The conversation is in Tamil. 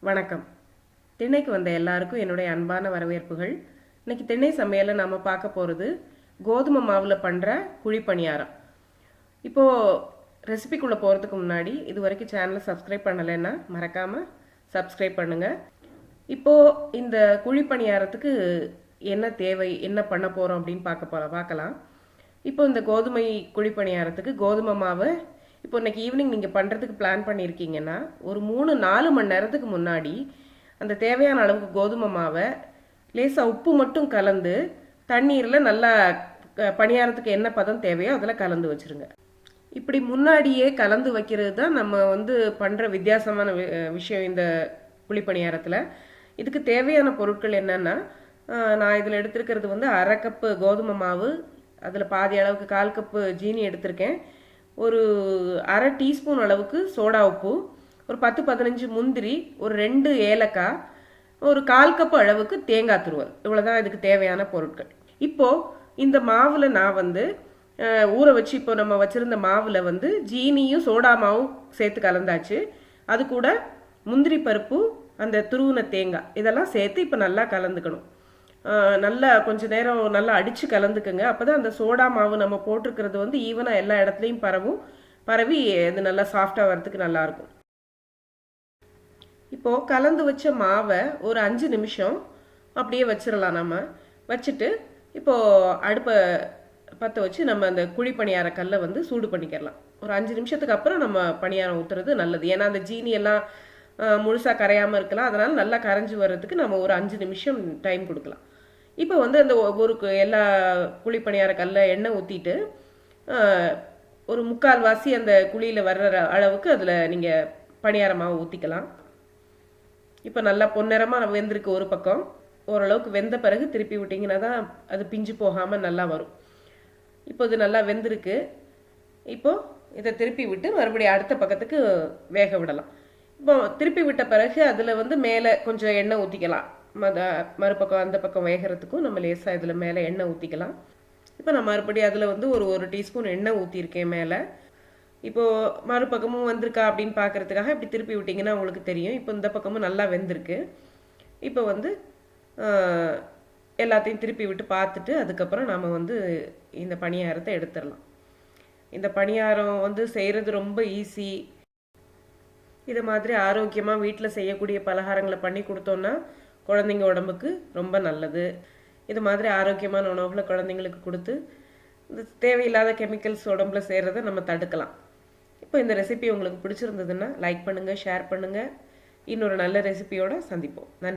வணக்கம். திண்ணைக்கு வந்த எல்லாருக்கும் என்னுடைய அன்பான வரவேற்புகள். இன்னைக்கு திண்ணை சமையலை நாம பார்க்க போகிறது கோதுமை மாவில் பண்ணுற குழிப்பணியாரம். இப்போது ரெசிபிக்குள்ளே போகிறதுக்கு முன்னாடி இது வரைக்கும் சேனலை சப்ஸ்கிரைப் பண்ணலைன்னா மறக்காமல் சப்ஸ்கிரைப் பண்ணுங்கள். இப்போது இந்த குழிப்பணியாரத்துக்கு என்ன தேவை, என்ன பண்ண போகிறோம் அப்படின்னு பார்க்கலாம். இப்போ இந்த கோதுமை குழிப்பணியாரத்துக்கு கோதுமை மாவை இப்போ இன்னைக்கு ஈவினிங் நீங்கள் பண்ணுறதுக்கு பிளான் பண்ணியிருக்கீங்கன்னா ஒரு 3-4 மணி நேரத்துக்கு முன்னாடி அந்த தேவையான அளவுக்கு கோதுமை மாவை லேசாக உப்பு மட்டும் கலந்து தண்ணீரில் நல்லா பணியாரத்துக்கு என்ன பதம் தேவையோ அதில் கலந்து வச்சுருங்க. இப்படி முன்னாடியே கலந்து வைக்கிறது தான் நம்ம பண்ணுற வித்தியாசமான விஷயம் இந்த குழிப்பணியாரத்தில். இதுக்கு தேவையான பொருட்கள் என்னென்னா, நான் இதில் எடுத்துருக்கிறது 1/2 கப்பு கோதுமை மாவு, அதில் பாதி அளவுக்கு 1/4 கப்பு ஜீனி எடுத்திருக்கேன், ஒரு 1/2 டீஸ்பூன் அளவுக்கு சோடா உப்பு, ஒரு 10-15 முந்திரி, ஒரு 2 ஏலக்காய், ஒரு 1/4 கப்பு அளவுக்கு தேங்காய் துருவல். இவ்வளோதான் இதுக்கு தேவையான பொருட்கள். இப்போது இந்த மாவில் நான் ஊற வச்சு இப்போ நம்ம வச்சுருந்த மாவில் ஜீனியும் சோடா மாவும் சேர்த்து கலந்தாச்சு. அது கூட முந்திரி பருப்பு, அந்த துருவின தேங்காய் இதெல்லாம் சேர்த்து இப்போ நல்லா கலந்துக்கணும். நல்லா கொஞ்ச நேரம் நல்லா அடித்து கலந்துக்குங்க. அப்போ தான் அந்த சோடா மாவு நம்ம போட்டிருக்கிறது ஈவனாக எல்லா இடத்துலையும் பரவி அது நல்லா சாஃப்டாக வரத்துக்கு நல்லாயிருக்கும். இப்போது கலந்து வச்ச மாவை ஒரு 5 நிமிஷம் அப்படியே வச்சிடலாம். நம்ம வச்சுட்டு இப்போது அடுப்பை பற்ற வச்சு நம்ம அந்த குழி பணியார கல்லை சூடு பண்ணிக்கிறலாம். ஒரு 5 நிமிஷத்துக்கு அப்புறம் நம்ம பணியாரம் ஊற்றுறது நல்லது. ஏன்னா அந்த ஜீனி எல்லாம் முழுசாக கரையாமல் இருக்கலாம். அதனால் நல்லா கரைஞ்சி வர்றதுக்கு நம்ம ஒரு 5 நிமிஷம் டைம் கொடுக்கலாம். இப்போ அந்த ஒரு எல்லா குழி பணியார கல்ல எண்ணெய் ஊற்றிட்டு ஒரு 3/4 வாசி அந்த குழியில் வர்ற அளவுக்கு அதில் நீங்கள் பணியார மாவு ஊற்றிக்கலாம். இப்போ நல்லா பொன்னிறமாக வெந்திருக்கு. ஒரு பக்கம் ஓரளவுக்கு வெந்த பிறகு திருப்பி விட்டிங்கன்னா தான் அது பிஞ்சு போகாமல் நல்லா வரும். இப்போ இது நல்லா வெந்திருக்கு. இப்போது இதை திருப்பி விட்டு மறுபடியும் அடுத்த பக்கத்துக்கு வேக விடலாம். இப்போ திருப்பி விட்ட பிறகு அதில் மேலே கொஞ்சம் எண்ணெய் ஊற்றிக்கலாம். மறுபக்கம் அந்த பக்கம் வேகிறதுக்கும் நம்ம லேசாக இதில் மேலே எண்ணெய் ஊற்றிக்கலாம். இப்போ நான் மறுபடியும் அதில் ஒரு டீஸ்பூன் எண்ணெய் ஊற்றிருக்கேன் மேலே. இப்போது மறுபக்கமும் வந்திருக்கா அப்படின்னு பார்க்குறதுக்காக இப்படி திருப்பி விட்டிங்கன்னா உங்களுக்கு தெரியும். இப்போ இந்த பக்கமும் நல்லா வெந்திருக்கு. இப்போ எல்லாத்தையும் திருப்பி விட்டு பார்த்துட்டு அதுக்கப்புறம் நம்ம இந்த பணியாரத்தை எடுத்துடலாம். இந்த பணியாரம் செய்கிறது ரொம்ப ஈஸி. இதை மாதிரி ஆரோக்கியமாக வீட்டில் செய்யக்கூடிய பலகாரங்களை பண்ணி கொடுத்தோன்னா குழந்தைங்க உடம்புக்கு ரொம்ப நல்லது. இது மாதிரி ஆரோக்கியமான உணவுகளை குழந்தைங்களுக்கு கொடுத்து இந்த தேவையில்லாத கெமிக்கல்ஸ் உடம்புல சேர்றதை நம்ம தடுக்கலாம். இப்போ இந்த ரெசிபி உங்களுக்கு பிடிச்சிருந்ததுன்னா லைக் பண்ணுங்கள், ஷேர் பண்ணுங்கள். இன்னொரு நல்ல ரெசிபியோடு சந்திப்போம். நன்றி.